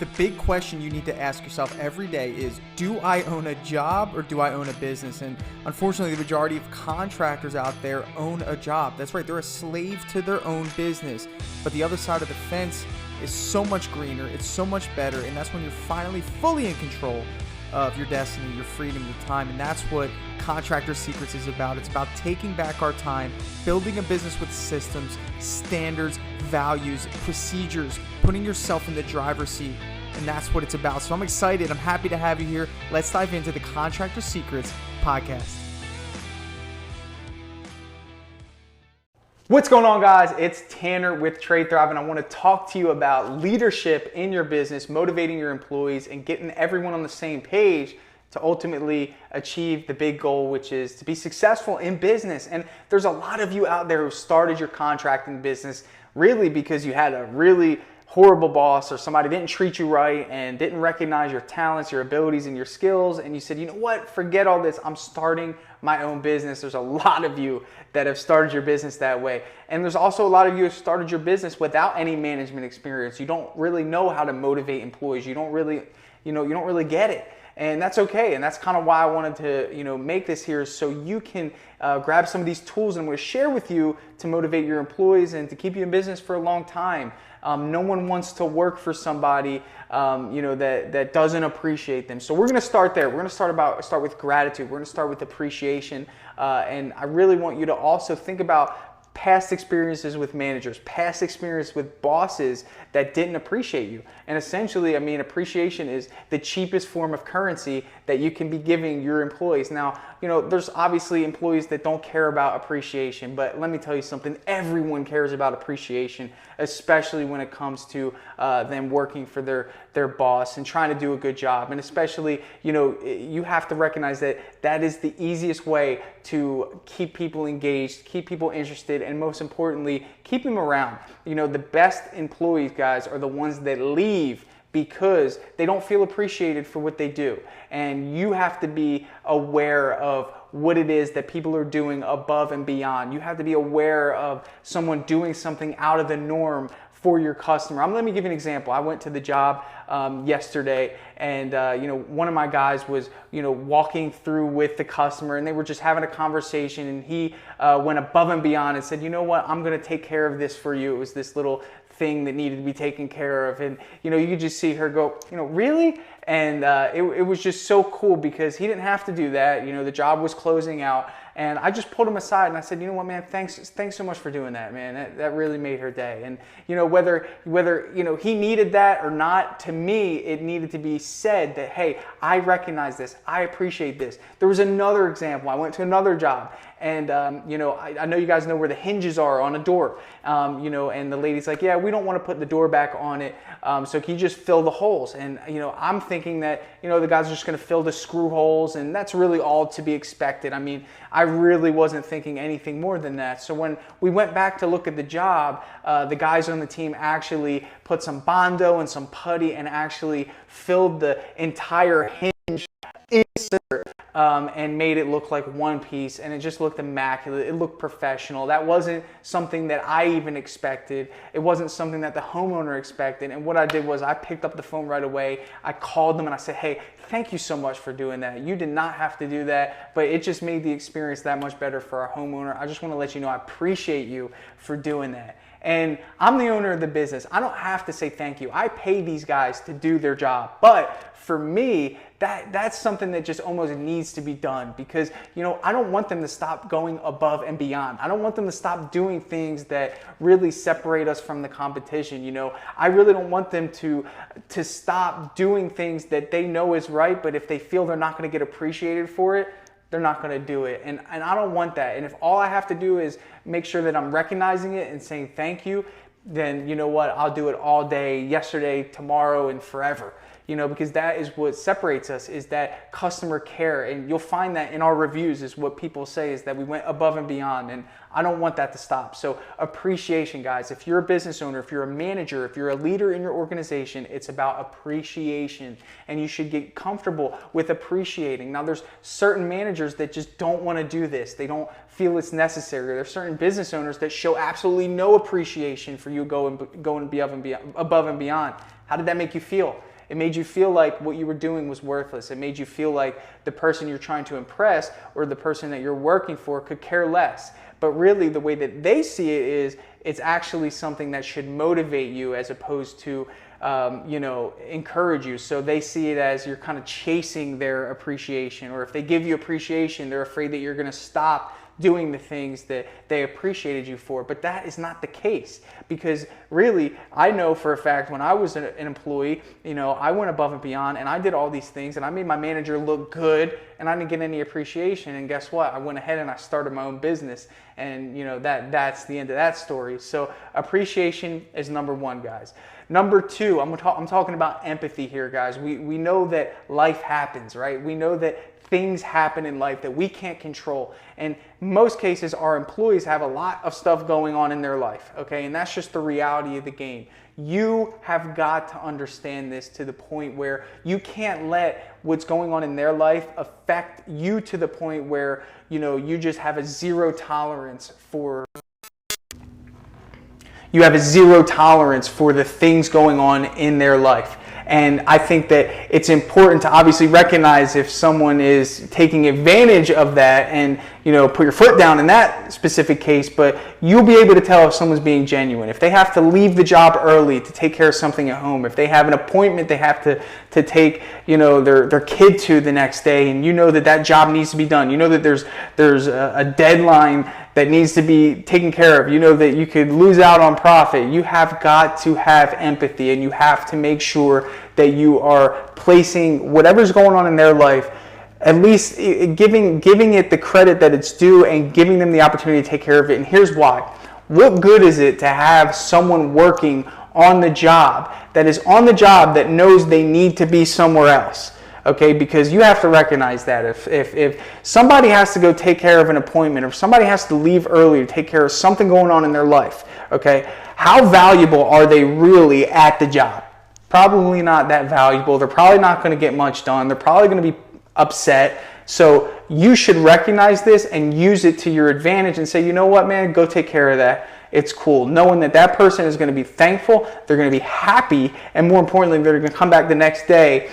The big question you need to ask yourself every day is, do I own a job or do I own a business? And unfortunately, the majority of contractors out there own a job. That's right, they're a slave to their own business. But the other side of the fence is so much greener, it's so much better, and that's when you're finally fully in control of your destiny, your freedom, your time. And that's what Contractor Secrets is about. It's about taking back our time, building a business with systems, standards, values, procedures, putting yourself in the driver's seat. And that's what it's about. So I'm excited. I'm happy to have you here. Let's dive into the Contractor Secrets podcast. What's going on, guys? It's Tanner with Trade Thrive, and I want to talk to you about leadership in your business, motivating your employees, and getting everyone on the same page to ultimately achieve the big goal, which is to be successful in business. And there's a lot of you out there who started your contracting business really because you had a really horrible boss or somebody didn't treat you right and didn't recognize your talents, your abilities, and your skills. And you said, you know what, forget all this. I'm starting my own business. There's a lot of you that have started your business that way. And there's also a lot of you who have started your business without any management experience. You don't really know how to motivate employees. You don't really get it. And that's okay. And that's kind of why I wanted to, make this here so you can grab some of these tools I'm going to share with you to motivate your employees and to keep you in business for a long time. No one wants to work for somebody, that doesn't appreciate them. So we're going to start there. We're going to start with gratitude. We're going to start with appreciation. And I really want you to also think about past experiences with managers, past experience with bosses that didn't appreciate you. And essentially, appreciation is the cheapest form of currency that you can be giving your employees. Now, there's obviously employees that don't care about appreciation, but let me tell you something, everyone cares about appreciation, especially when it comes to them working for their boss and trying to do a good job. And especially, you have to recognize that is the easiest way to keep people engaged, keep people interested, and most importantly, keep them around. The best employees, guys, are the ones that leave because they don't feel appreciated for what they do. And you have to be aware of what it is that people are doing above and beyond. You have to be aware of someone doing something out of the norm for your customer. Let me give you an example. I went to the job yesterday, and one of my guys was walking through with the customer, and they were just having a conversation, and he went above and beyond and said, you know what, I'm going to take care of this for you. It was this little thing that needed to be taken care of, and you could just see her go, really? And it was just so cool because he didn't have to do that. The job was closing out, and I just pulled him aside and I said, you know what, man, thanks so much for doing that, man. That really made her day. And whether he needed that or not, to me it needed to be said that, hey, I recognize this, I appreciate this. There was another example. I went to another job, and I know you guys know where the hinges are on a door, and the lady's like, yeah, we don't want to put the door back on it, so can you just fill the holes? And I'm thinking that the guys are just going to fill the screw holes, and that's really all to be expected. I really wasn't thinking anything more than that. So when we went back to look at the job, the guys on the team actually put some Bondo and some putty and actually filled the entire hinge insert, and made it look like one piece, and it just looked immaculate. It looked professional. That wasn't something that I even expected. It wasn't something that the homeowner expected. And what I did was I picked up the phone right away. I called them and I said, hey, thank you so much for doing that. You did not have to do that, but it just made the experience that much better for our homeowner. I just want to let you know I appreciate you for doing that. And I'm the owner of the business. I don't have to say thank you. I pay these guys to do their job. But for me, that's something that just almost needs to be done because, I don't want them to stop going above and beyond. I don't want them to stop doing things that really separate us from the competition. I really don't want them to stop doing things that they know is right, but if they feel they're not going to get appreciated for it, they're not going to do it. And I don't want that. And if all I have to do is make sure that I'm recognizing it and saying thank you, then you know what? I'll do it all day, yesterday, tomorrow, and forever. Because that is what separates us, is that customer care. And you'll find that in our reviews is what people say is that we went above and beyond. And I don't want that to stop. So appreciation, guys. If you're a business owner, if you're a manager, if you're a leader in your organization, it's about appreciation. And you should get comfortable with appreciating. Now, there's certain managers that just don't want to do this. They don't feel it's necessary. There's certain business owners that show absolutely no appreciation for you going above and beyond. How did that make you feel? It made you feel like what you were doing was worthless. It made you feel like the person you're trying to impress or the person that you're working for could care less. But really, the way that they see it is it's actually something that should motivate you as opposed to encourage you. So they see it as you're kind of chasing their appreciation, or if they give you appreciation, they're afraid that you're going to stop doing the things that they appreciated you for. But that is not the case, because really, I know for a fact when I was an employee, I went above and beyond and I did all these things and I made my manager look good and I didn't get any appreciation. And guess what? I went ahead and I started my own business, and that's the end of that story. So appreciation is number one, guys. Number two, I'm talking about empathy here, guys. We know that life happens, right? We know that things happen in life that we can't control. And in most cases, our employees have a lot of stuff going on in their life, okay? And that's just the reality of the game. You have got to understand this to the point where you can't let what's going on in their life affect you to the point where, you just have a zero tolerance for the things going on in their life. And I think that it's important to obviously recognize if someone is taking advantage of that and, put your foot down in that specific case, but you'll be able to tell if someone's being genuine. If they have to leave the job early to take care of something at home, if they have an appointment they have to take, their kid to the next day, and that job needs to be done. That there's a deadline that needs to be taken care of. That you could lose out on profit. You have got to have empathy, and you have to make sure that you are placing whatever's going on in their life, at least giving it the credit that it's due and giving them the opportunity to take care of it. And here's why. What good is it to have someone working on the job that knows they need to be somewhere else? Okay, because you have to recognize that if somebody has to go take care of an appointment, or if somebody has to leave early to take care of something going on in their life, okay, how valuable are they really at the job? Probably not that valuable. They're probably not going to get much done. They're probably going to be upset. So you should recognize this and use it to your advantage and say, you know what, man, go take care of that. It's cool. Knowing that person is going to be thankful, they're going to be happy, and more importantly, they're going to come back the next day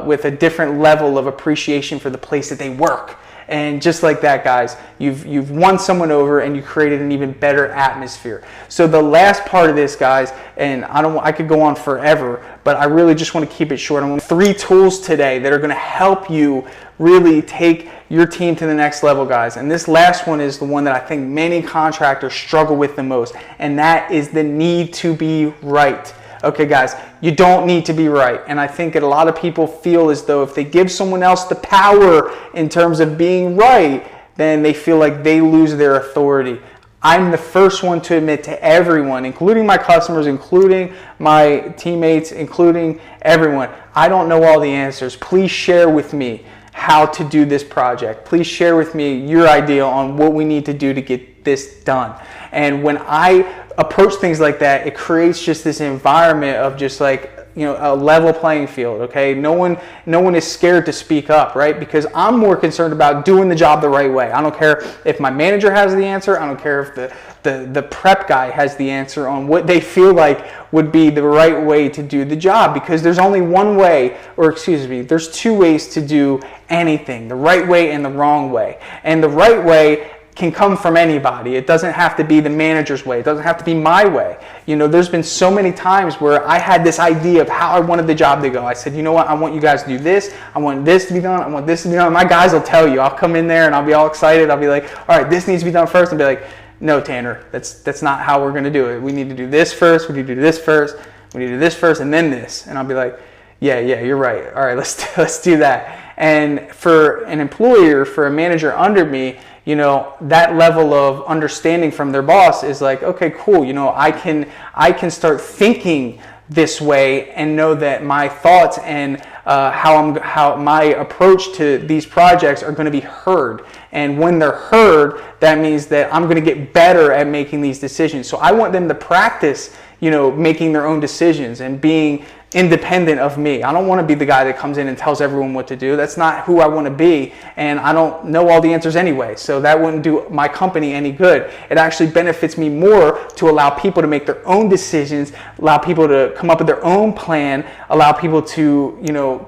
with a different level of appreciation for the place that they work. And just like that, guys, you've won someone over and you created an even better atmosphere. So the last part of this, guys, and I could go on forever, but I really just want to keep it short. I'm going to 3 tools today that are going to help you really take your team to the next level, guys. And this last one is the one that I think many contractors struggle with the most, and that is the need to be right. Okay, guys, you don't need to be right. And I think that a lot of people feel as though if they give someone else the power in terms of being right, then they feel like they lose their authority. I'm the first one to admit to everyone, including my customers, including my teammates, including everyone, I don't know all the answers. Please share with me how to do this project. Please share with me your idea on what we need to do to get this done. And when I approach things like that, it creates just this environment of just like, a level playing field, okay? No one is scared to speak up, right? Because I'm more concerned about doing the job the right way. I don't care if my manager has the answer. I don't care if the prep guy has the answer on what they feel like would be the right way to do the job, because there's only one way, or excuse me, there's 2 ways to do anything, the right way and the wrong way. And the right way can come from anybody. It doesn't have to be the manager's way. It doesn't have to be my way. There's been so many times where I had this idea of how I wanted the job to go. I said, you know what, I want you guys to do this. I want this to be done. I want this to be done. My guys will tell you. I'll come in there and I'll be all excited. I'll be like, all right, this needs to be done first. I'll be like, no, Tanner, that's not how we're going to do it. We need to do this first. We need to do this first. We need to do this first and then this. And I'll be like, yeah, you're right. All right, let's do that. And for an employer, for a manager under me, that level of understanding from their boss is like, okay, cool. I can start thinking this way and know that my thoughts and how my approach to these projects are going to be heard. And when they're heard, that means that I'm going to get better at making these decisions. So I want them to practice, making their own decisions and being independent of me. I don't want to be the guy that comes in and tells everyone what to do. That's not who I want to be, and I don't know all the answers anyway, so that wouldn't do my company any good. It actually benefits me more to allow people to make their own decisions, allow people to come up with their own plan, allow people to,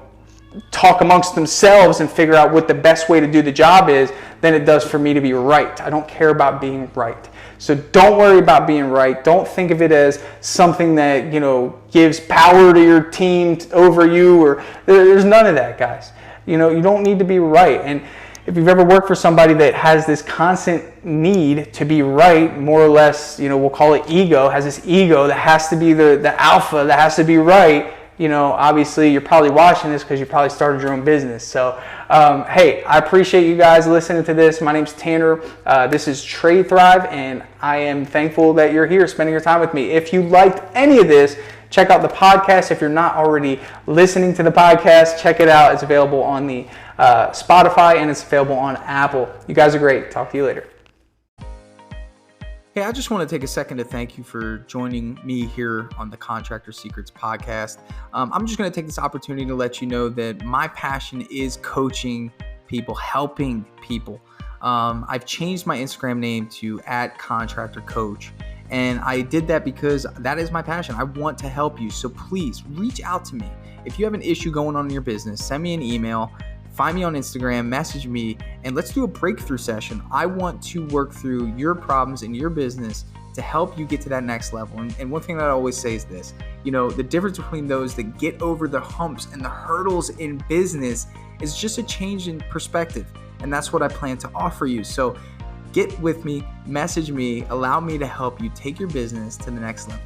talk amongst themselves and figure out what the best way to do the job is than it does for me to be right. I don't care about being right. So don't worry about being right. Don't think of it as something that, gives power to your team over you, or there's none of that, guys. You don't need to be right. And if you've ever worked for somebody that has this constant need to be right, more or less, we'll call it ego, has this ego that has to be the alpha, that has to be right, obviously you're probably watching this because you probably started your own business. So, hey, I appreciate you guys listening to this. My name's Tanner. This is Trade Thrive, and I am thankful that you're here spending your time with me. If you liked any of this, check out the podcast. If you're not already listening to the podcast, check it out. It's available on the Spotify, and it's available on Apple. You guys are great. Talk to you later. Hey, I just want to take a second to thank you for joining me here on the Contractor Secrets podcast. I'm just going to take this opportunity to let you know that my passion is coaching people, helping people. I've changed my Instagram name to @ContractorCoach, and I did that because that is my passion. I want to help you. So please reach out to me. If you have an issue going on in your business, send me an email. Find me on Instagram, message me, and let's do a breakthrough session. I want to work through your problems in your business to help you get to that next level. And one thing that I always say is this, the difference between those that get over the humps and the hurdles in business is just a change in perspective. And that's what I plan to offer you. So get with me, message me, allow me to help you take your business to the next level.